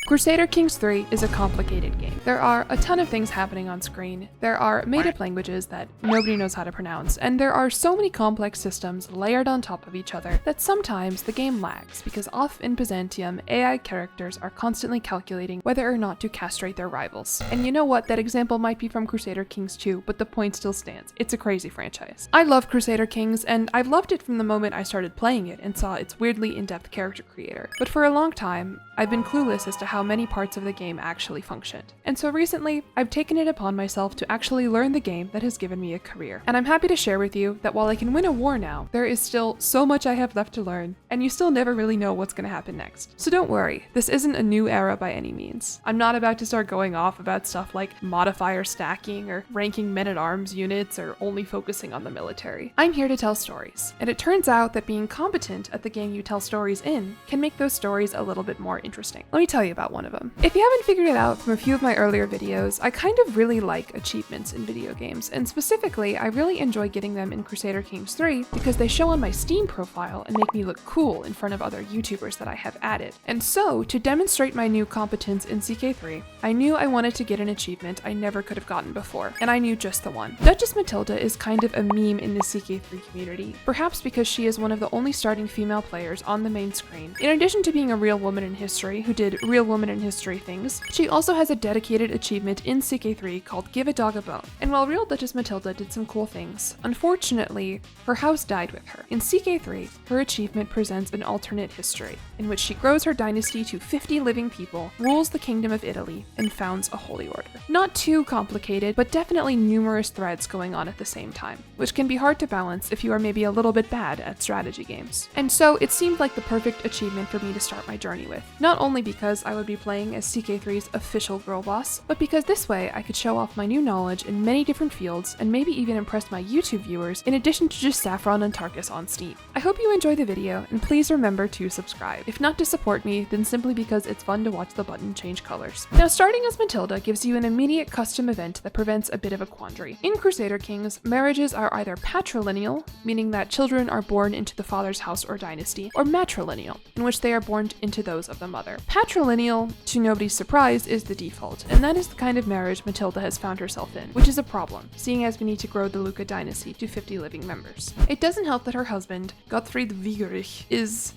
Crusader Kings 3 is a complicated game. There are a ton of things happening on screen, there are made-up languages that nobody knows how to pronounce, and there are so many complex systems layered on top of each other that sometimes the game lags because off in Byzantium, AI characters are constantly calculating whether or not to castrate their rivals. And you know what, that example might be from Crusader Kings 2, but the point still stands. It's a crazy franchise. I love Crusader Kings, and I've loved it from the moment I started playing it and saw its weirdly in-depth character creator. But for a long time, I've been clueless as to how many parts of the game actually functioned. And so recently, I've taken it upon myself to actually learn the game that has given me a career. And I'm happy to share with you that while I can win a war now, there is still so much I have left to learn, and you still never really know what's gonna happen next. So don't worry, this isn't a new era by any means. I'm not about to start going off about stuff like modifier stacking or ranking men-at-arms units or only focusing on the military. I'm here to tell stories, and it turns out that being competent at the game you tell stories in can make those stories a little bit more interesting. Let me tell you about one of them. If you haven't figured it out from a few of my earlier videos, I kind of really like achievements in video games, and specifically, I really enjoy getting them in Crusader Kings 3 because they show on my Steam profile and make me look cool in front of other YouTubers that I have added. And so, to demonstrate my new competence in CK3, I knew I wanted to get an achievement I never could have gotten before, and I knew just the one. Duchess Matilda is kind of a meme in the CK3 community, perhaps because she is one of the only starting female players on the main screen. In addition to being a real woman in history who did real woman in history things, she also has a dedicated achievement in CK3 called Give a Dog a Bone. And while real Duchess Matilda did some cool things, unfortunately, her house died with her. In CK3, her achievement presents an alternate history, in which she grows her dynasty to 50 living people, rules the Kingdom of Italy, and founds a holy order. Not too complicated, but definitely numerous threads going on at the same time, which can be hard to balance if you are maybe a little bit bad at strategy games. And so it seemed like the perfect achievement for me to start my journey with, not only because I would be playing as CK3's official girl boss, but because this way I could show off my new knowledge in many different fields and maybe even impress my YouTube viewers in addition to just Saffron and Tarkus on Steam. I hope you enjoy the video, and please remember to subscribe. If not to support me, then simply because it's fun to watch the button change colors. Now, starting as Matilda gives you an immediate custom event that prevents a bit of a quandary. In Crusader Kings, marriages are either patrilineal, meaning that children are born into the father's house or dynasty, or matrilineal, in which they are born into those of the mother. Patrilineal, to nobody's surprise, is the default, and that is the kind of marriage Matilda has found herself in, which is a problem, seeing as we need to grow the Lucca dynasty to 50 living members. It doesn't help that her husband, Gottfried Wiegerich, is,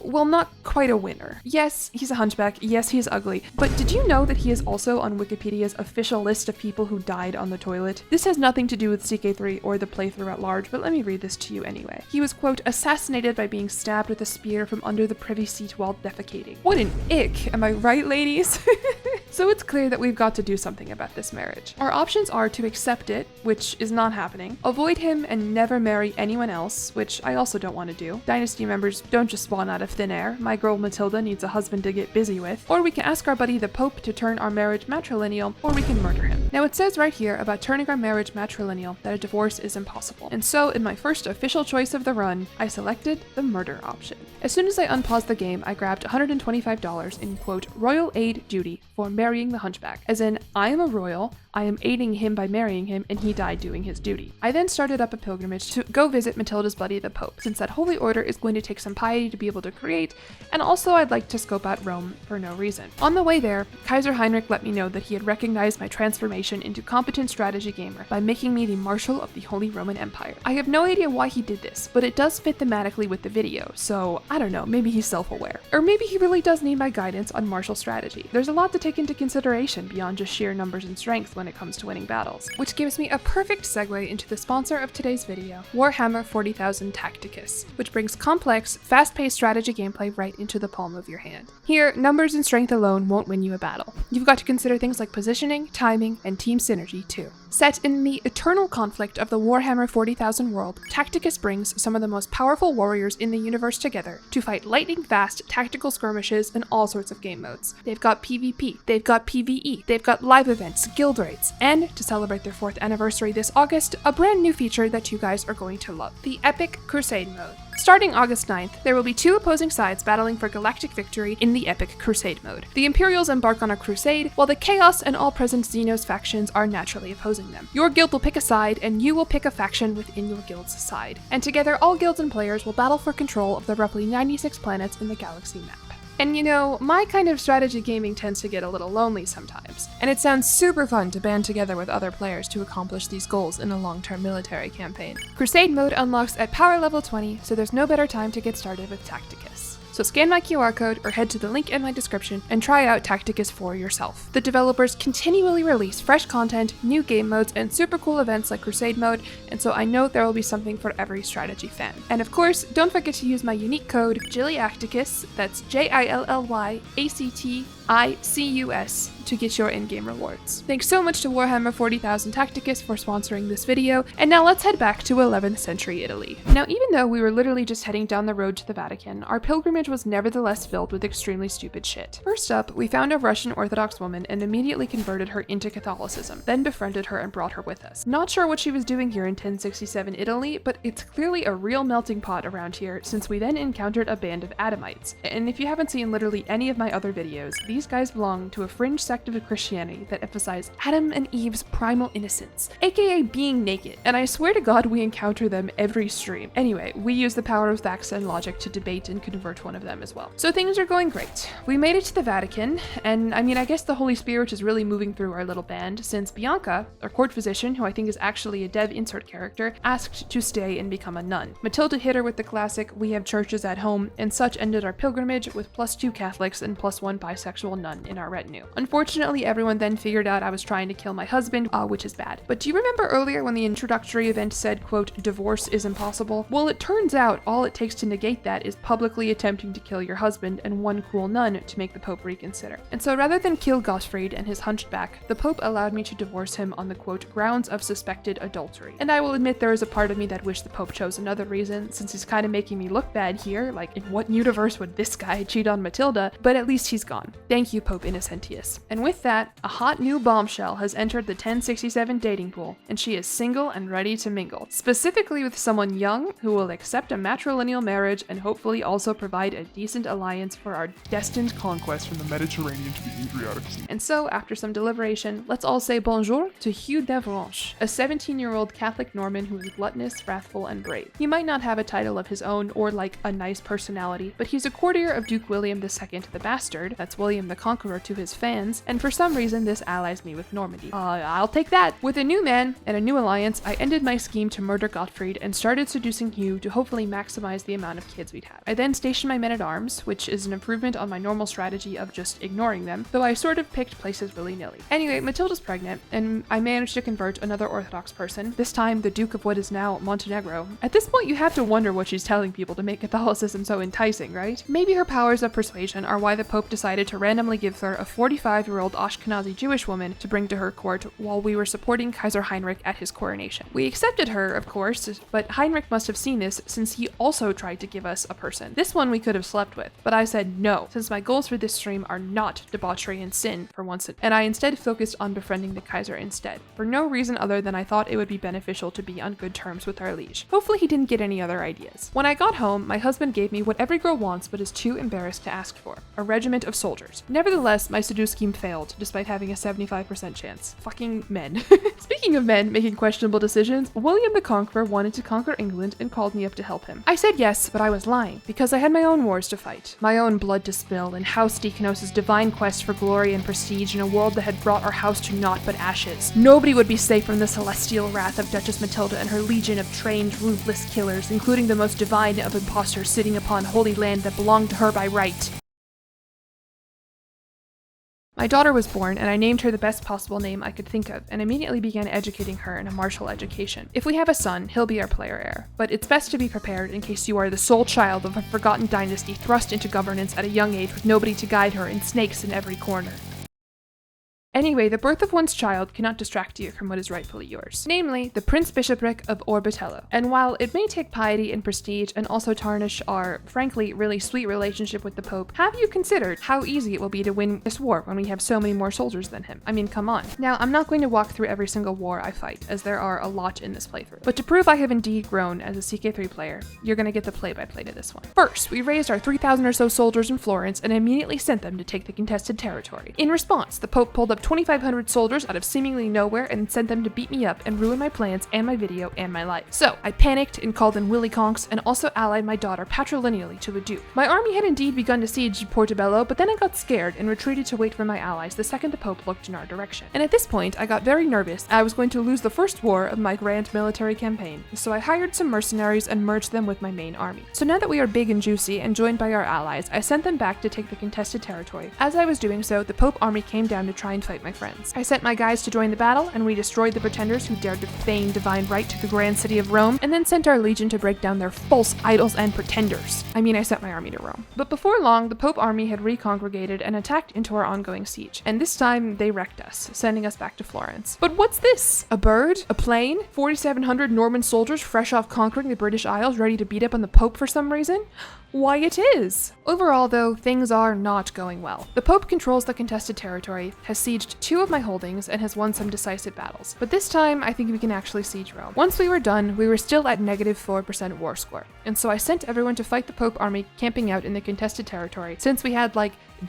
well, not quite a winner. Yes, he's a hunchback, yes, he's ugly, but did you know that he is also on Wikipedia's official list of people who died on the toilet? This has nothing to do with CK3 or the playthrough at large, but let me read this to you anyway. He was, quote, assassinated by being stabbed with a spear from under the privy seat while defecating. What an ick, am I right, ladies? So it's clear that we've got to do something about this marriage. Our options are to accept it, which is not happening, avoid him and never marry anyone else, which I also don't want to do. Dynasty members don't just spawn out of thin air. My girl Matilda needs a husband to get busy with. Or we can ask our buddy the Pope to turn our marriage matrilineal, or we can murder him. Now it says right here about turning our marriage matrilineal that a divorce is impossible. And so in my first official choice of the run, I selected the murder option. As soon as I unpaused the game, I grabbed $125 in, quote, royal aid duty for marrying the hunchback, as in, I am a royal, I am aiding him by marrying him, and he died doing his duty. I then started up a pilgrimage to go visit Matilda's buddy the Pope, since that holy order is going to take some piety to be able to create, and also I'd like to scope out Rome for no reason. On the way there, Kaiser Heinrich let me know that he had recognized my transformation into competent strategy gamer by making me the Marshal of the Holy Roman Empire. I have no idea why he did this, but it does fit thematically with the video, so I don't know, maybe he's self-aware. Or maybe he really does need my guidance on martial strategy. There's a lot to take into consideration beyond just sheer numbers and strength when it comes to winning battles. Which gives me a perfect segue into the sponsor of today's video, Warhammer 40,000 Tacticus, which brings complex, fast-paced strategy gameplay right into the palm of your hand. Here, numbers and strength alone won't win you a battle. You've got to consider things like positioning, timing, and team synergy too. Set in the eternal conflict of the Warhammer 40,000 world, Tacticus brings some of the most powerful warriors in the universe together to fight lightning-fast tactical skirmishes in all sorts of game modes. They've got PvP, they've got PvE, they've got live events, guild raids, and to celebrate their 4th anniversary this August, a brand new feature that you guys are going to love, the Epic Crusade mode. Starting August 9th, there will be 2 opposing sides battling for galactic victory in the Epic Crusade mode. The Imperials embark on a crusade, while the Chaos and all present Xenos factions are naturally opposing them. Your guild will pick a side, and you will pick a faction within your guild's side. And together, all guilds and players will battle for control of the roughly 96 planets in the galaxy map. And you know, my kind of strategy gaming tends to get a little lonely sometimes, and it sounds super fun to band together with other players to accomplish these goals in a long-term military campaign. Crusade mode unlocks at power level 20, so there's no better time to get started with Tacticus. So scan my QR code or head to the link in my description and try out Tacticus for yourself. The developers continually release fresh content, new game modes, and super cool events like Crusade mode, and so I know there will be something for every strategy fan. And of course, don't forget to use my unique code jillyacticus, that's JILLYACTICUS, to get your in-game rewards. Thanks so much to Warhammer 40,000 Tacticus for sponsoring this video, and now let's head back to 11th century Italy. Now, even though we were literally just heading down the road to the Vatican, our pilgrimage was nevertheless filled with extremely stupid shit. First up, we found a Russian Orthodox woman and immediately converted her into Catholicism, then befriended her and brought her with us. Not sure what she was doing here in 1067 Italy, but it's clearly a real melting pot around here, since we then encountered a band of Adamites. And if you haven't seen literally any of my other videos, these guys belong to a fringe sect of Christianity that emphasize Adam and Eve's primal innocence, aka being naked, and I swear to God we encounter them every stream. Anyway, we use the power of facts and logic to debate and convert one of them as well. So things are going great. We made it to the Vatican, and I mean, I guess the Holy Spirit is really moving through our little band, since Bianca, our court physician, who I think is actually a dev insert character, asked to stay and become a nun. Matilda hit her with the classic "we have churches at home," and such ended our pilgrimage with +2 Catholics and +1 bisexual nun in our retinue. Unfortunately, everyone then figured out I was trying to kill my husband, which is bad. But do you remember earlier when the introductory event said, quote, "divorce is impossible"? Well, it turns out all it takes to negate that is publicly attempting to kill your husband and one cool nun to make the Pope reconsider. And so rather than kill Gottfried and his hunchback, the Pope allowed me to divorce him on the, quote, "grounds of suspected adultery." And I will admit there is a part of me that wished the Pope chose another reason, since he's kind of making me look bad here, like in what universe would this guy cheat on Matilda? But at least he's gone. Thank you, Pope Innocentius. And with that, a hot new bombshell has entered the 1067 dating pool, and she is single and ready to mingle, specifically with someone young who will accept a matrilineal marriage and hopefully also provide a decent alliance for our destined conquest from the Mediterranean to the Adriatic Sea. And so, after some deliberation, let's all say bonjour to Hugh d'Avranches, a 17-year-old Catholic Norman who is gluttonous, wrathful, and brave. He might not have a title of his own or like a nice personality, but he's a courtier of Duke William II the Bastard, that's William the Conqueror to his fans, and for some reason this allies me with Normandy. I'll take that. With a new man and a new alliance, I ended my scheme to murder Gottfried and started seducing Hugh to hopefully maximize the amount of kids we'd have. I then stationed my men-at-arms, which is an improvement on my normal strategy of just ignoring them, though I sort of picked places willy-nilly. Anyway, Matilda's pregnant, and I managed to convert another Orthodox person, this time the Duke of what is now Montenegro. At this point, you have to wonder what she's telling people to make Catholicism so enticing, right? Maybe her powers of persuasion are why the Pope decided to randomly give her a 45-year-old Ashkenazi Jewish woman to bring to her court while we were supporting Kaiser Heinrich at his coronation. We accepted her, of course, but Heinrich must have seen this since he also tried to give us a person. This one we could have slept with, but I said no, since my goals for this stream are not debauchery and sin for once, and I instead focused on befriending the Kaiser instead, for no reason other than I thought it would be beneficial to be on good terms with our liege. Hopefully he didn't get any other ideas. When I got home, my husband gave me what every girl wants but is too embarrassed to ask for, a regiment of soldiers. Nevertheless, my seduce scheme failed, despite having a 75% chance. Fucking men. Speaking of men making questionable decisions, William the Conqueror wanted to conquer England and called me up to help him. I said yes, but I was lying, because I had my own wars to fight, my own blood to spill, and House Deaconos' divine quest for glory and prestige in a world that had brought our house to naught but ashes. Nobody would be safe from the celestial wrath of Duchess Matilda and her legion of trained, ruthless killers, including the most divine of imposters sitting upon holy land that belonged to her by right. My daughter was born, and I named her the best possible name I could think of, and immediately began educating her in a martial education. If we have a son, he'll be our player heir, but it's best to be prepared in case you are the sole child of a forgotten dynasty thrust into governance at a young age with nobody to guide her and snakes in every corner. Anyway, the birth of one's child cannot distract you from what is rightfully yours, namely the Prince Bishopric of Orbitello. And while it may take piety and prestige and also tarnish our, frankly, really sweet relationship with the Pope, have you considered how easy it will be to win this war when we have so many more soldiers than him? I mean, come on. Now, I'm not going to walk through every single war I fight, as there are a lot in this playthrough, but to prove I have indeed grown as a CK3 player, you're gonna get the play-by-play to this one. First, we raised our 3,000 or so soldiers in Florence and immediately sent them to take the contested territory. In response, the Pope pulled up 2,500 soldiers out of seemingly nowhere and sent them to beat me up and ruin my plans and my video and my life. So I panicked and called in Willy Conks and also allied my daughter patrilineally to the Duke. My army had indeed begun to siege Portobello, but then I got scared and retreated to wait for my allies the second the Pope looked in our direction. And at this point, I got very nervous. I was going to lose the first war of my grand military campaign, so I hired some mercenaries and merged them with my main army. So now that we are big and juicy and joined by our allies, I sent them back to take the contested territory. As I was doing so, the Pope army came down to try and fight my friends. I sent my guys to join the battle, and we destroyed the pretenders who dared to feign divine right to the grand city of Rome, and then sent our legion to break down their false idols and pretenders. I sent my army to Rome. But before long, the Pope army had recongregated and attacked into our ongoing siege, and this time they wrecked us, sending us back to Florence. But what's this? A bird? A plane? 4,700 Norman soldiers fresh off conquering the British Isles ready to beat up on the Pope for some reason? Why, it is! Overall, though, things are not going well. The Pope controls the contested territory, has sieged 2 of my holdings, and has won some decisive battles. But this time, I think we can actually siege Rome. Once we were done, we were still at negative 4% war score, and so I sent everyone to fight the Pope army camping out in the contested territory, since we had,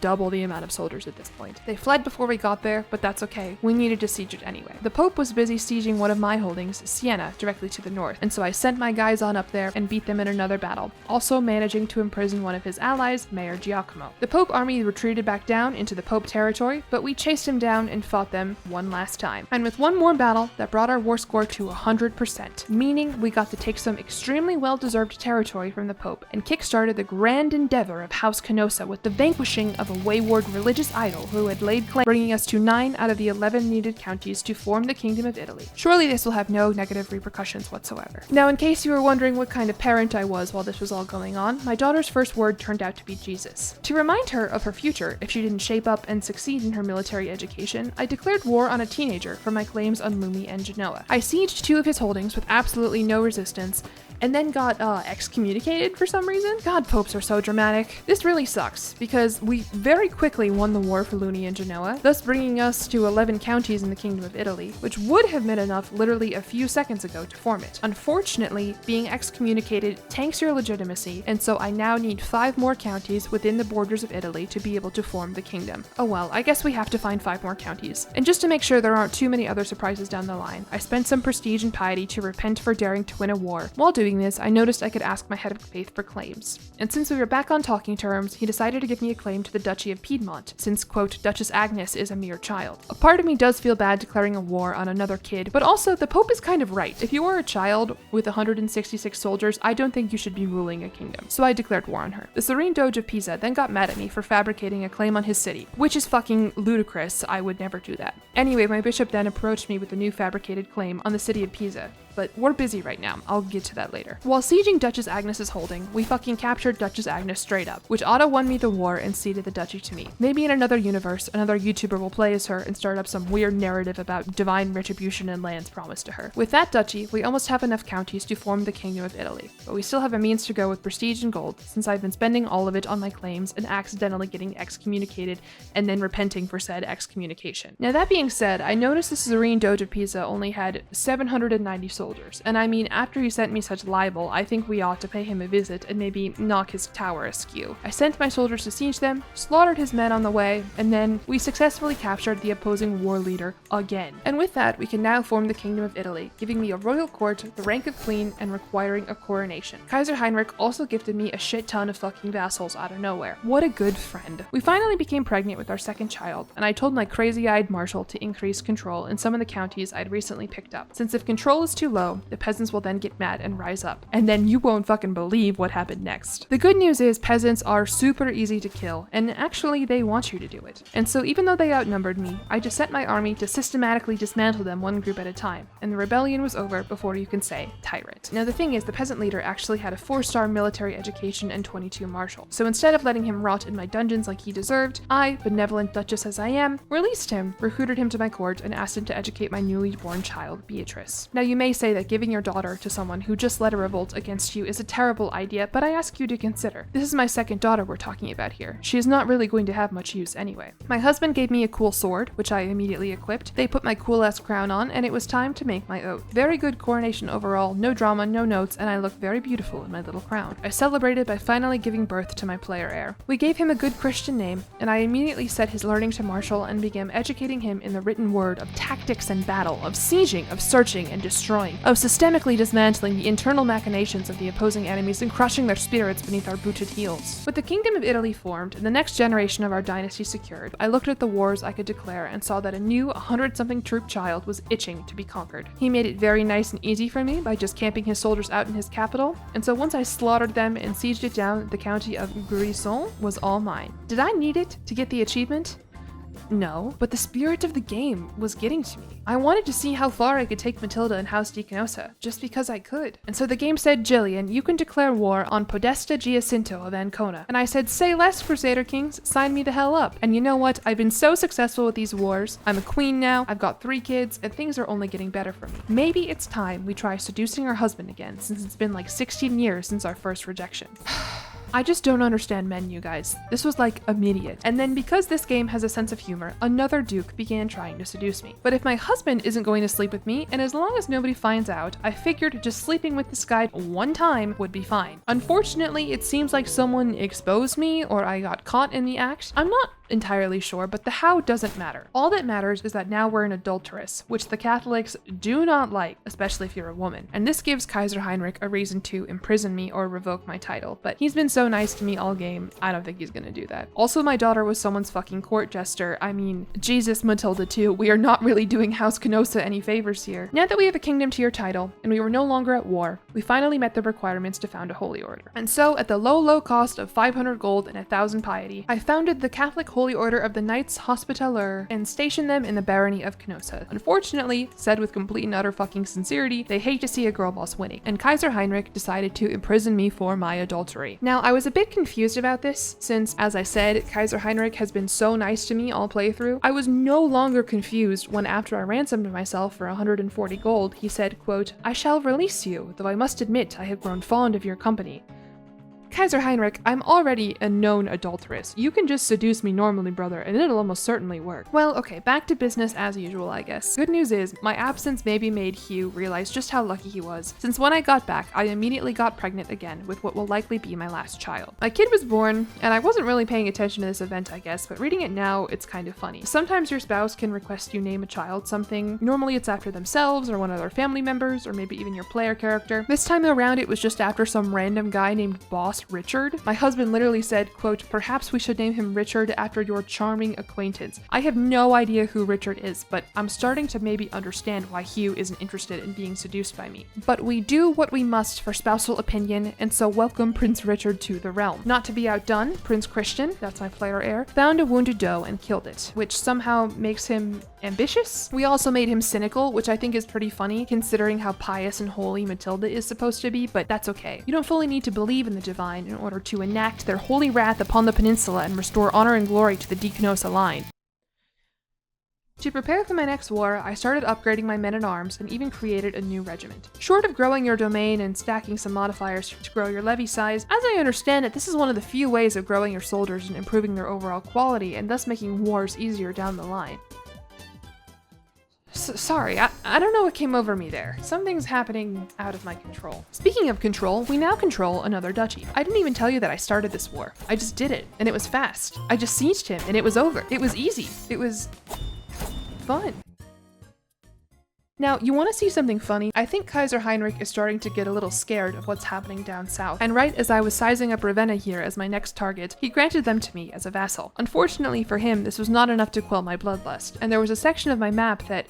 double the amount of soldiers at this point. They fled before we got there, but that's okay. We needed to siege it anyway. The Pope was busy sieging one of my holdings, Siena, directly to the north, and so I sent my guys on up there and beat them in another battle, also managing to imprison one of his allies, Mayor Giacomo. The Pope army retreated back down into the Pope territory, but we chased him down and fought them one last time. And with one more battle, that brought our war score to 100%, meaning we got to take some extremely well-deserved territory from the Pope and kickstarted the grand endeavor of House Canossa with the vanquishing of a wayward religious idol who had laid claim, bringing us to 9 out of the 11 needed counties to form the Kingdom of Italy. Surely this will have no negative repercussions whatsoever. Now, in case you were wondering what kind of parent I was while this was all going on, my daughter's first word turned out to be Jesus. To remind her of her future if she didn't shape up and succeed in her military education, I declared war on a teenager for my claims on Lumi and Genoa. I sieged 2 of his holdings with absolutely no resistance, and then got excommunicated for some reason. God, popes are so dramatic. This really sucks, because we very quickly won the war for Luni and Genoa, thus bringing us to 11 counties in the Kingdom of Italy, which would have been enough literally a few seconds ago to form it. Unfortunately, being excommunicated tanks your legitimacy, and so I now need 5 more counties within the borders of Italy to be able to form the kingdom. Oh well, I guess we have to find 5 more counties. And just to make sure there aren't too many other surprises down the line, I spent some prestige and piety to repent for daring to win a war. While doing this, I noticed I could ask my head of faith for claims. And since we were back on talking terms, he decided to give me a claim to the Duchy of Piedmont, since, quote, Duchess Agnes is a mere child. A part of me does feel bad declaring a war on another kid, but also the Pope is kind of right. If you are a child with 166 soldiers, I don't think you should be ruling a kingdom. So I declared war on her. The Serene Doge of Pisa then got mad at me for fabricating a claim on his city, which is fucking ludicrous. I would never do that. Anyway, my bishop then approached me with a new fabricated claim on the city of Pisa. But we're busy right now. I'll get to that later. While sieging Duchess Agnes's holding, we fucking captured Duchess Agnes straight up, which auto won me the war and ceded the duchy to me. Maybe in another universe, another YouTuber will play as her and start up some weird narrative about divine retribution and lands promised to her. With that duchy, we almost have enough counties to form the Kingdom of Italy, but we still have a means to go with prestige and gold, since I've been spending all of it on my claims and accidentally getting excommunicated and then repenting for said excommunication. Now that being said, I noticed the Serene Doge of Pisa only had 790 soldiers. And I mean, after he sent me such libel, I think we ought to pay him a visit and maybe knock his tower askew. I sent my soldiers to siege them, slaughtered his men on the way, and then we successfully captured the opposing war leader again. And with that, we can now form the Kingdom of Italy, giving me a royal court, the rank of queen, and requiring a coronation. Kaiser Heinrich also gifted me a shit ton of fucking vassals out of nowhere. What a good friend. We finally became pregnant with our second child, and I told my crazy-eyed marshal to increase control in some of the counties I'd recently picked up, since if control is too low, the peasants will then get mad and rise up. And then you won't fucking believe what happened next. The good news is peasants are super easy to kill, and actually they want you to do it. And so even though they outnumbered me, I just sent my army to systematically dismantle them one group at a time, and the rebellion was over before you can say tyrant. Now the thing is, the peasant leader actually had a 4-star military education and 22 martial. So instead of letting him rot in my dungeons like he deserved, I, benevolent duchess as I am, released him, recruited him to my court, and asked him to educate my newly born child, Beatrice. Now you may say say that giving your daughter to someone who just led a revolt against you is a terrible idea, but I ask you to consider. This is my second daughter we're talking about here. She is not really going to have much use anyway. My husband gave me a cool sword, which I immediately equipped. They put my cool-ass crown on, and it was time to make my oath. Very good coronation overall, no drama, no notes, and I look very beautiful in my little crown. I celebrated by finally giving birth to my player heir. We gave him a good Christian name, and I immediately set his learning to martial and began educating him in the written word of tactics and battle, of sieging, of searching and destroying, of systemically dismantling the internal machinations of the opposing enemies and crushing their spirits beneath our booted heels. With the Kingdom of Italy formed and the next generation of our dynasty secured, I looked at the wars I could declare and saw that a new 100-something troop child was itching to be conquered. He made it very nice and easy for me by just camping his soldiers out in his capital, and so once I slaughtered them and sieged it down, the county of Grisons was all mine. Did I need it to get the achievement? No, but the spirit of the game was getting to me. I wanted to see how far I could take Matilda and House Decanosa, just because I could. And so the game said, Jillian, you can declare war on Podesta Giacinto of Ancona. And I said, say less, Crusader Kings, sign me the hell up. And you know what? I've been so successful with these wars. I'm a queen now, I've got 3 kids, and things are only getting better for me. Maybe it's time we try seducing her husband again, since it's been like 16 years since our first rejection. I just don't understand men, you guys. This was like immediate. And then because this game has a sense of humor, another duke began trying to seduce me. But if my husband isn't going to sleep with me, and as long as nobody finds out, I figured just sleeping with this guy one time would be fine. Unfortunately, it seems like someone exposed me or I got caught in the act. I'm not entirely sure, but the how doesn't matter. All that matters is that now we're an adulteress, which the Catholics do not like, especially if you're a woman. And this gives Kaiser Heinrich a reason to imprison me or revoke my title, but he's been so nice to me all game, I don't think he's gonna do that. Also, my daughter was someone's fucking court jester. I mean, Jesus, Matilda too. We are not really doing House Canosa any favors here. Now that we have a kingdom to your title, and we were no longer at war, we finally met the requirements to found a holy order. And so, at the low cost of 500 gold and 1,000 piety, I founded the Catholic Holy Order of the Knights Hospitaller and stationed them in the barony of Canosa. Unfortunately, said with complete and utter fucking sincerity, they hate to see a girl boss winning, and Kaiser Heinrich decided to imprison me for my adultery. Now, I was a bit confused about this, since, as I said, Kaiser Heinrich has been so nice to me all playthrough. I was no longer confused when, after I ransomed myself for 140 gold, he said, quote, I shall release you, though I must admit I have grown fond of your company. Kaiser Heinrich, I'm already a known adulteress. You can just seduce me normally, brother, and it'll almost certainly work. Well, okay, back to business as usual, I guess. Good news is, my absence maybe made Hugh realize just how lucky he was, since when I got back, I immediately got pregnant again with what will likely be my last child. My kid was born, and I wasn't really paying attention to this event, I guess, but reading it now, it's kind of funny. Sometimes your spouse can request you name a child something. Normally it's after themselves, or one of their family members, or maybe even your player character. This time around, it was just after some random guy named Boss Richard. My husband literally said, quote, perhaps we should name him Richard after your charming acquaintance. I have no idea who Richard is, but I'm starting to maybe understand why Hugh isn't interested in being seduced by me. But we do what we must for spousal opinion, and so welcome Prince Richard to the realm. Not to be outdone, Prince Christian, that's my player heir, found a wounded doe and killed it, which somehow makes him ambitious. We also made him cynical, which I think is pretty funny considering how pious and holy Matilda is supposed to be, but that's okay. You don't fully need to believe in the divine in order to enact their holy wrath upon the peninsula and restore honor and glory to the Decanosa line. To prepare for my next war, I started upgrading my men-at-arms and even created a new regiment. Short of growing your domain and stacking some modifiers to grow your levy size, as I understand it, this is one of the few ways of growing your soldiers and improving their overall quality and thus making wars easier down the line. Sorry, I don't know what came over me there. Something's happening out of my control. Speaking of control, we now control another duchy. I didn't even tell you that I started this war. I just did it, and it was fast. I just sieged him, and it was over. It was easy. It was fun. Now, you want to see something funny? I think Kaiser Heinrich is starting to get a little scared of what's happening down south, and right as I was sizing up Ravenna here as my next target, he granted them to me as a vassal. Unfortunately for him, this was not enough to quell my bloodlust, and there was a section of my map that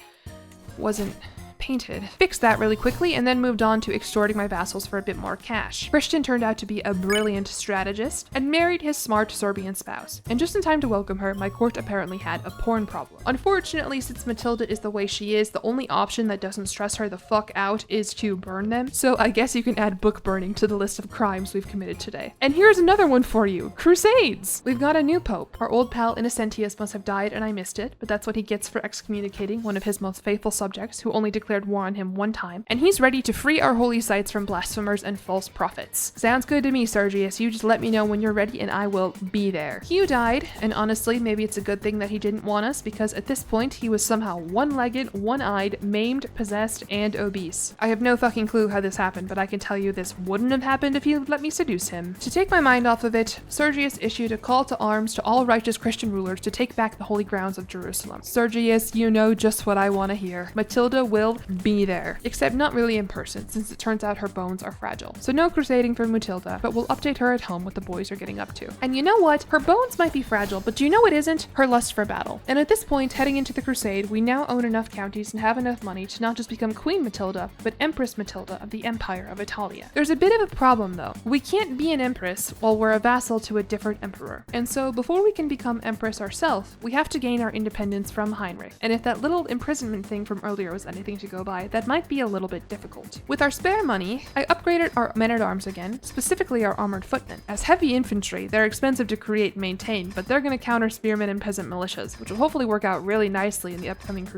wasn't painted. Fixed that really quickly and then moved on to extorting my vassals for a bit more cash. Christian turned out to be a brilliant strategist and married his smart Sorbian spouse. And just in time to welcome her, my court apparently had a porn problem. Unfortunately, since Matilda is the way she is, the only option that doesn't stress her the fuck out is to burn them. So I guess you can add book burning to the list of crimes we've committed today. And here's another one for you, Crusades! We've got a new pope. Our old pal Innocentius must have died and I missed it, but that's what he gets for excommunicating one of his most faithful subjects who only declared declared war on him one time, and he's ready to free our holy sites from blasphemers and false prophets. Sounds good to me, Sergius. You just let me know when you're ready and I will be there. Hugh died, and honestly, maybe it's a good thing that he didn't want us, because at this point, he was somehow one-legged, one-eyed, maimed, possessed, and obese. I have no fucking clue how this happened, but I can tell you this wouldn't have happened if he would let me seduce him. To take my mind off of it, Sergius issued a call to arms to all righteous Christian rulers to take back the holy grounds of Jerusalem. Sergius, you know just what I want to hear. Matilda will be there. Except not really in person, since it turns out her bones are fragile. So no crusading for Matilda, but we'll update her at home what the boys are getting up to. And you know what? Her bones might be fragile, but do you know what isn't? Her lust for battle. And at this point, heading into the crusade, we now own enough counties and have enough money to not just become Queen Matilda, but Empress Matilda of the Empire of Italia. There's a bit of a problem though. We can't be an empress while we're a vassal to a different emperor. And so before we can become empress ourselves, we have to gain our independence from Heinrich. And if that little imprisonment thing from earlier was anything to go by, that might be a little bit difficult. With our spare money, I upgraded our men-at-arms again, specifically our armored footmen. As heavy infantry, they're expensive to create and maintain, but they're going to counter spearmen and peasant militias, which will hopefully work out really nicely in the upcoming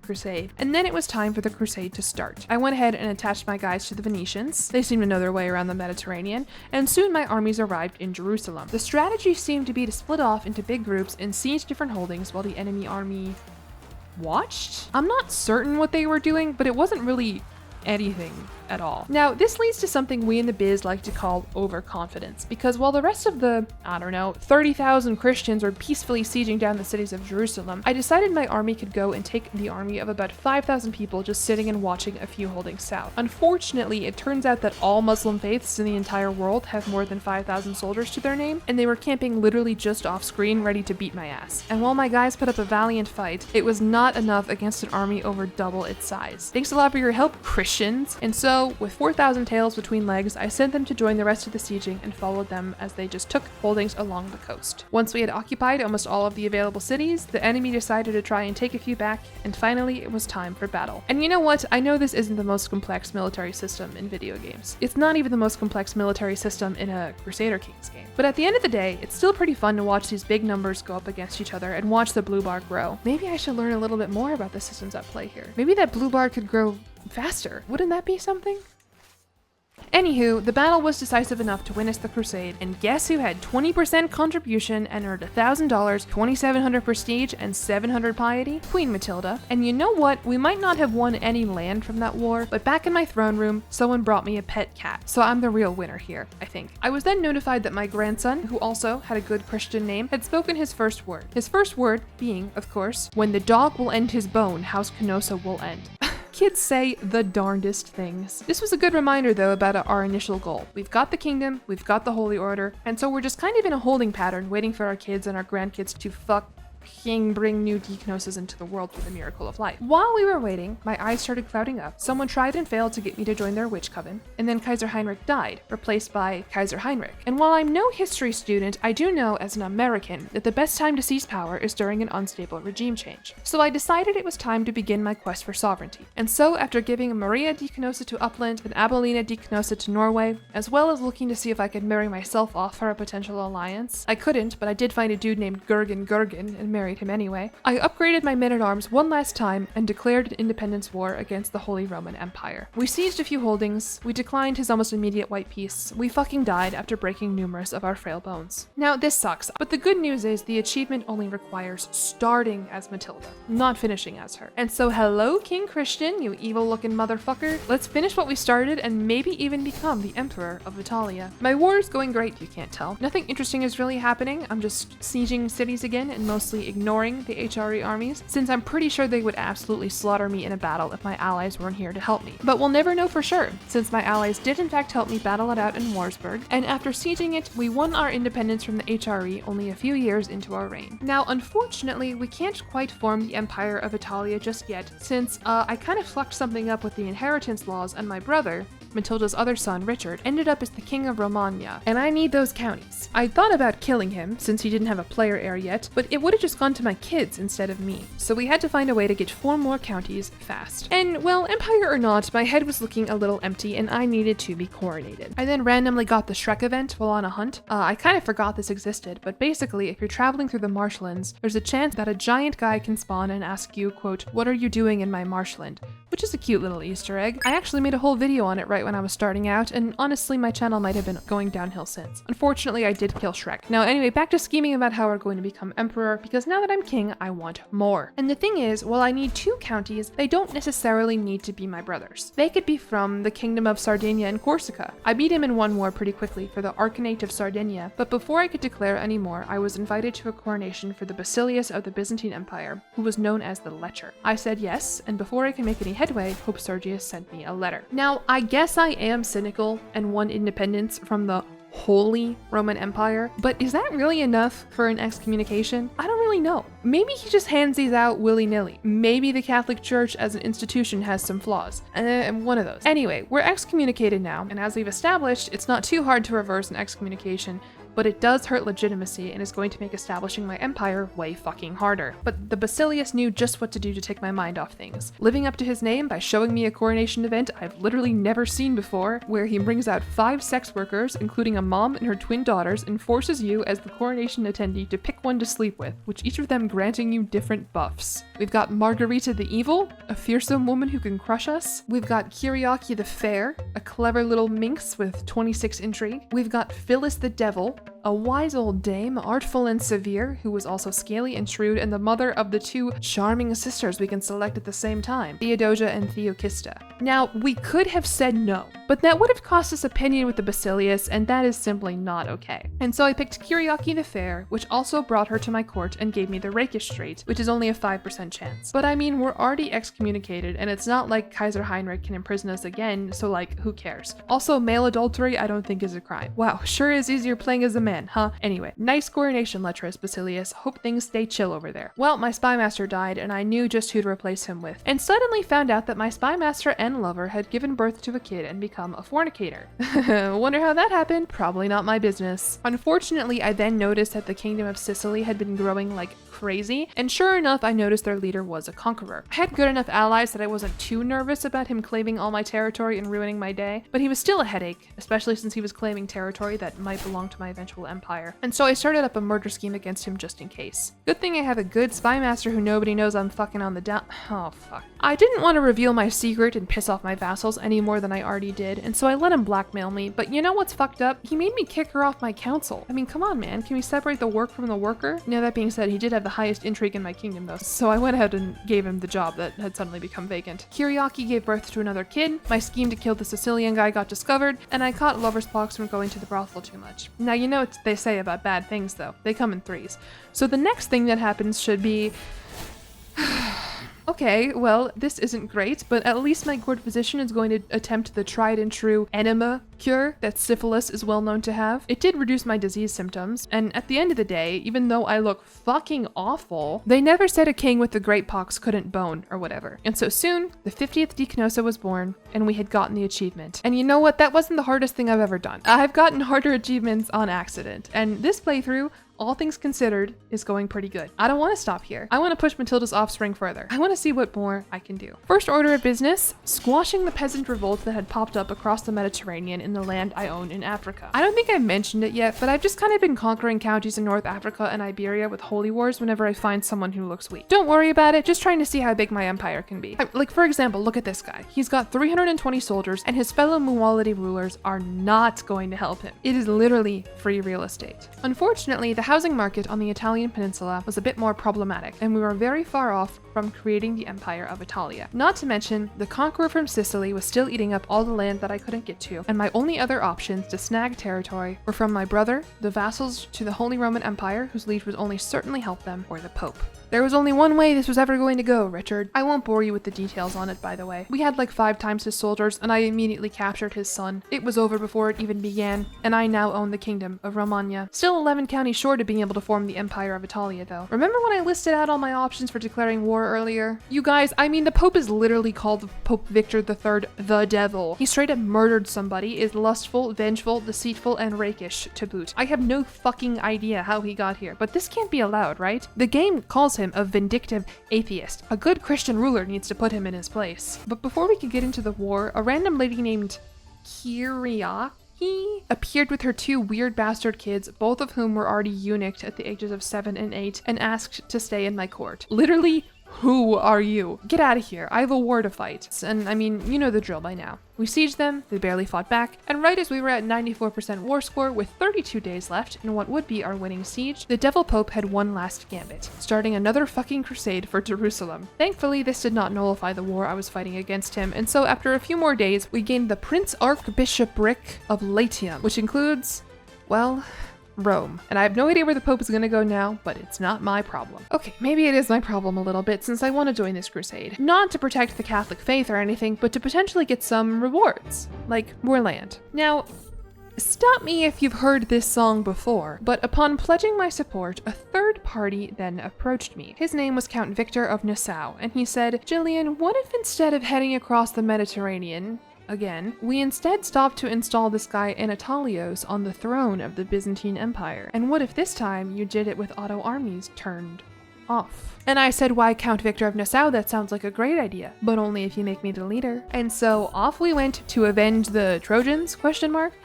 crusade. And then it was time for the crusade to start. I went ahead and attached my guys to the Venetians. They seem to know their way around the Mediterranean, and soon my armies arrived in Jerusalem. The strategy seemed to be to split off into big groups and siege different holdings while the enemy army watched? I'm not certain what they were doing, but it wasn't really anything at all. Now, this leads to something we in the biz like to call overconfidence, because while the rest of the, 30,000 Christians were peacefully sieging down the cities of Jerusalem, I decided my army could go and take the army of about 5,000 people just sitting and watching a few holdings south. Unfortunately, it turns out that all Muslim faiths in the entire world have more than 5,000 soldiers to their name, and they were camping literally just off screen ready to beat my ass. And while my guys put up a valiant fight, it was not enough against an army over double its size. Thanks a lot for your help, Christians. And so, with 4,000 tails between legs, I sent them to join the rest of the sieging and followed them as they just took holdings along the coast. Once we had occupied almost all of the available cities, the enemy decided to try and take a few back, and finally it was time for battle. And you know what? I know this isn't the most complex military system in video games. It's not even the most complex military system in a Crusader Kings game. But at the end of the day, it's still pretty fun to watch these big numbers go up against each other and watch the blue bar grow. Maybe I should learn a little bit more about the systems at play here. Maybe that blue bar could grow faster. Wouldn't that be something? Anywho, the battle was decisive enough to win us the crusade, and guess who had 20% contribution and earned $1,000, 2,700 prestige, and 700 piety? Queen Matilda. And you know what? We might not have won any land from that war, but back in my throne room, someone brought me a pet cat. So I'm the real winner here, I think. I was then notified that my grandson, who also had a good Christian name, had spoken his first word. His first word being, of course, when the dog will end his bone, House Canossa will end. Kids say the darndest things. This was a good reminder though about our initial goal. We've got the kingdom, we've got the holy order, and so we're just kind of in a holding pattern waiting for our kids and our grandkids to bring new deaconsses into the world through the miracle of life. While we were waiting, my eyes started clouding up. Someone tried and failed to get me to join their witch coven, and then Kaiser Heinrich died, replaced by Kaiser Heinrich. And while I'm no history student, I do know as an American that the best time to seize power is during an unstable regime change. So I decided it was time to begin my quest for sovereignty. And so after giving Maria di Canossa to Uppland and Abelina di Canossa to Norway, as well as looking to see if I could marry myself off for a potential alliance, I couldn't, but I did find a dude named Gurgen and married him anyway. I upgraded my men-at-arms one last time and declared an independence war against the Holy Roman Empire. We sieged a few holdings, we declined his almost immediate white peace, we fucking died after breaking numerous of our frail bones. Now this sucks, but the good news is the achievement only requires starting as Matilda, not finishing as her. And so hello King Christian, you evil looking motherfucker, let's finish what we started and maybe even become the Emperor of Italia. My war is going great, you can't tell. Nothing interesting is really happening, I'm just sieging cities again and mostly ignoring the HRE armies, since I'm pretty sure they would absolutely slaughter me in a battle if my allies weren't here to help me. But we'll never know for sure, since my allies did in fact help me battle it out in Warsburg, and after sieging it, we won our independence from the HRE only a few years into our reign. Now, unfortunately, we can't quite form the Empire of Italia just yet, since I kind of fucked something up with the inheritance laws, and my brother, Matilda's other son, Richard, ended up as the king of Romagna, and I need those counties. I thought about killing him, since he didn't have a player heir yet, but it would have just gone to my kids instead of me. So we had to find a way to get 4 more counties fast. And, well, empire or not, my head was looking a little empty and I needed to be coronated. I then randomly got the Shrek event while on a hunt. I kind of forgot this existed, but basically, if you're traveling through the marshlands, there's a chance that a giant guy can spawn and ask you, quote, "What are you doing in my marshland?" Which is a cute little Easter egg. I actually made a whole video on it right when I was starting out, and honestly, my channel might have been going downhill since. Unfortunately, I did kill Shrek. Now anyway, back to scheming about how we're going to become emperor, because now that I'm king, I want more. And the thing is, while I need 2 counties, they don't necessarily need to be my brothers. They could be from the kingdom of Sardinia and Corsica. I beat him in one war pretty quickly for the Arcanate of Sardinia, but before I could declare any more, I was invited to a coronation for the Basilius of the Byzantine Empire, who was known as the Lecher. I said yes, and before I could make any headway, Pope Sergius sent me a letter. Now, I guess I am cynical and want independence from the Holy Roman Empire, but is that really enough for an excommunication? I don't really know. Maybe he just hands these out willy-nilly. Maybe the Catholic Church as an institution has some flaws. One of those. Anyway, we're excommunicated now, and as we've established, it's not too hard to reverse an excommunication, but it does hurt legitimacy and is going to make establishing my empire way fucking harder. But the Basilius knew just what to do to take my mind off things, living up to his name by showing me a coronation event I've literally never seen before, where he brings out 5 sex workers, including a mom and her twin daughters, and forces you as the coronation attendee to pick one to sleep with, which each of them granting you different buffs. We've got Margarita the Evil, a fearsome woman who can crush us. We've got Kyriaki the Fair, a clever little minx with 26 intrigue. We've got Phyllis the Devil, a wise old dame, artful and severe, who was also scaly and shrewd, and the mother of the 2 charming sisters we can select at the same time, Theodosia and Theokista. Now, we could have said no, but that would have cost us opinion with the Basilius, and that is simply not okay. And so I picked Kyriaki the Fair, which also brought her to my court and gave me the rakish trait, which is only a 5% chance. But I mean, we're already excommunicated, and it's not like Kaiser Heinrich can imprison us again, so like, who cares? Also, male adultery I don't think is a crime. Wow, sure is easier playing as a man, huh? Anyway, nice coronation, Letras Basilius. Hope things stay chill over there. Well, my spymaster died, and I knew just who to replace him with, and suddenly found out that my spymaster and lover had given birth to a kid and become a fornicator. Wonder how that happened? Probably not my business. Unfortunately, I then noticed that the kingdom of Sicily had been growing like crazy, and sure enough, I noticed their leader was a conqueror. I had good enough allies that I wasn't too nervous about him claiming all my territory and ruining my day, but he was still a headache, especially since he was claiming territory that might belong to my eventual empire. And so I started up a murder scheme against him just in case. Good thing I have a good spymaster who nobody knows I'm fucking on the down- Oh, fuck. I didn't want to reveal my secret and piss off my vassals any more than I already did, and so I let him blackmail me, but you know what's fucked up? He made me kick her off my council. I mean, come on, man, can we separate the work from the worker? Now, that being said, he did have the highest intrigue in my kingdom, though, so I went ahead and gave him the job that had suddenly become vacant. Kyriaki gave birth to another kid, my scheme to kill the Sicilian guy got discovered, and I caught lover's pox from going to the brothel too much. Now, you know what they say about bad things, though. They come in 3s. So the next thing that happens should be... Okay, well, this isn't great, but at least my court physician is going to attempt the tried and true enema cure that syphilis is well known to have. It did reduce my disease symptoms, and at the end of the day, even though I look fucking awful, they never said a king with the great pox couldn't bone or whatever. And so soon, the 50th Deacnosa was born, and we had gotten the achievement. And you know what? That wasn't the hardest thing I've ever done. I've gotten harder achievements on accident, and this playthrough, all things considered, is going pretty good. I don't want to stop here. I want to push Matilda's offspring further. I want to see what more I can do. First order of business, squashing the peasant revolt that had popped up across the Mediterranean in the land I own in Africa. I don't think I mentioned it yet, but I've just kind of been conquering counties in North Africa and Iberia with holy wars whenever I find someone who looks weak. Don't worry about it, just trying to see how big my empire can be. Like, for example, look at this guy. He's got 320 soldiers, and his fellow Muwalidi rulers are not going to help him. It is literally free real estate. Unfortunately, the housing market on the Italian peninsula was a bit more problematic, and we were very far off from creating the Empire of Italia. Not to mention, the conqueror from Sicily was still eating up all the land that I couldn't get to, and my only other options to snag territory were from my brother, the vassals to the Holy Roman Empire, whose liege would only certainly help them, or the Pope. There was only one way this was ever going to go, Richard. I won't bore you with the details on it, by the way. We had like 5 times his soldiers, and I immediately captured his son. It was over before it even began, and I now own the kingdom of Romagna. Still 11 counties short of being able to form the Empire of Italia, though. Remember when I listed out all my options for declaring war earlier? You guys, I mean, the Pope is literally called Pope Victor III the Devil. He straight up murdered somebody, is lustful, vengeful, deceitful, and rakish to boot. I have no fucking idea how he got here, but this can't be allowed, right? The game calls him a vindictive atheist. A good Christian ruler needs to put him in his place. But before we could get into the war, a random lady named Kyriaki appeared with her 2 weird bastard kids, both of whom were already eunuched at the ages of 7 and 8, and asked to stay in my court. Literally, who are you? Get out of here. I have a war to fight. And I mean, you know the drill by now. We sieged them, they barely fought back, and right as we were at 94% war score with 32 days left in what would be our winning siege, the Devil Pope had one last gambit, starting another fucking crusade for Jerusalem. Thankfully, this did not nullify the war I was fighting against him, and so after a few more days, we gained the Prince Archbishopric of Latium, which includes, well, Rome. And I have no idea where the Pope is gonna go now, but it's not my problem. Okay, maybe it is my problem a little bit since I want to join this crusade. Not to protect the Catholic faith or anything, but to potentially get some rewards, like more land. Now, stop me if you've heard this song before, but upon pledging my support, a third party then approached me. His name was Count Victor of Nassau, and he said, "Jillian, what if instead of heading across the Mediterranean, again, we instead stopped to install this guy Anatolios on the throne of the Byzantine Empire? And what if this time you did it with Otto armies turned off?" And I said, "Why, Count Victor of Nassau, that sounds like a great idea, but only if you make me the leader." And so off we went to avenge the Trojans, ?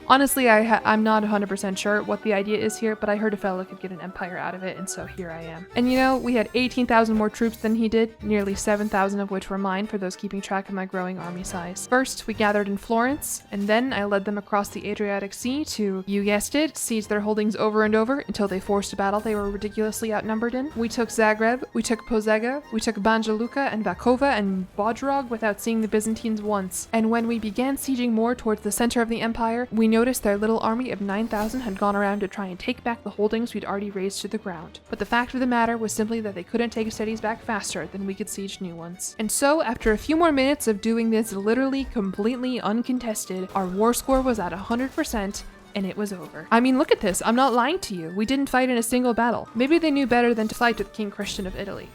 Honestly, I'm not 100% sure what the idea is here, but I heard a fella could get an empire out of it, and so here I am. And you know, we had 18,000 more troops than he did, nearly 7,000 of which were mine for those keeping track of my growing army size. First, we gathered in Florence, and then I led them across the Adriatic Sea to, you guessed it, siege their holdings over and over until they forced a battle they were ridiculously outnumbered in. We took Zagreb, we took Požega, we took Banja Luka and Vakova and Bodrog without seeing the Byzantines once. And when we began sieging more towards the center of the empire, we noticed their little army of 9,000 had gone around to try and take back the holdings we'd already razed to the ground. But the fact of the matter was simply that they couldn't take cities back faster than we could siege new ones. And so, after a few more minutes of doing this literally completely uncontested, our war score was at 100%, and it was over. I mean, look at this. I'm not lying to you. We didn't fight in a single battle. Maybe they knew better than to fight with King Christian of Italy.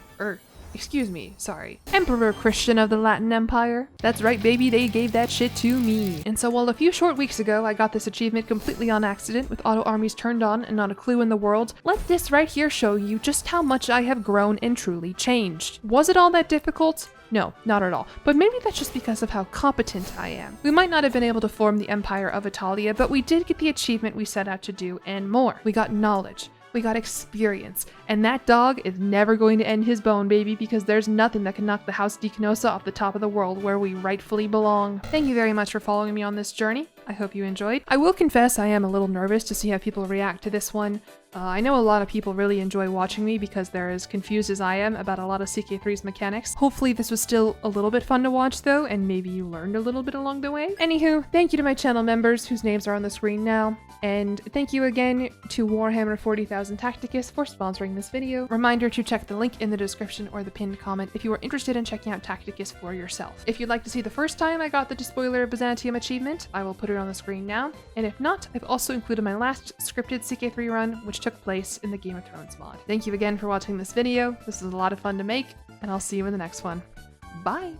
Excuse me, sorry. Emperor Christian of the Latin Empire. That's right, baby, they gave that shit to me. And so while a few short weeks ago I got this achievement completely on accident with auto armies turned on and not a clue in the world, let this right here show you just how much I have grown and truly changed. Was it all that difficult? No, not at all. But maybe that's just because of how competent I am. We might not have been able to form the Empire of Italia, but we did get the achievement we set out to do and more. We got knowledge. We got experience, and that dog is never going to end his bone, baby, because there's nothing that can knock the House Deacanosa off the top of the world where we rightfully belong. Thank you very much for following me on this journey. I hope you enjoyed. I will confess I am a little nervous to see how people react to this one. I know a lot of people really enjoy watching me because they're as confused as I am about a lot of CK3's mechanics. Hopefully this was still a little bit fun to watch though, and maybe you learned a little bit along the way. Anywho, thank you to my channel members whose names are on the screen now, and thank you again to Warhammer 40,000 Tacticus for sponsoring this video. Reminder to check the link in the description or the pinned comment if you are interested in checking out Tacticus for yourself. If you'd like to see the first time I got the Despoiler Byzantium achievement, I will put it on the screen now, and if not, I've also included my last scripted CK3 run, which took place in the Game of Thrones mod. Thank you again for watching this video. This is a lot of fun to make, and I'll see you in the next one. Bye!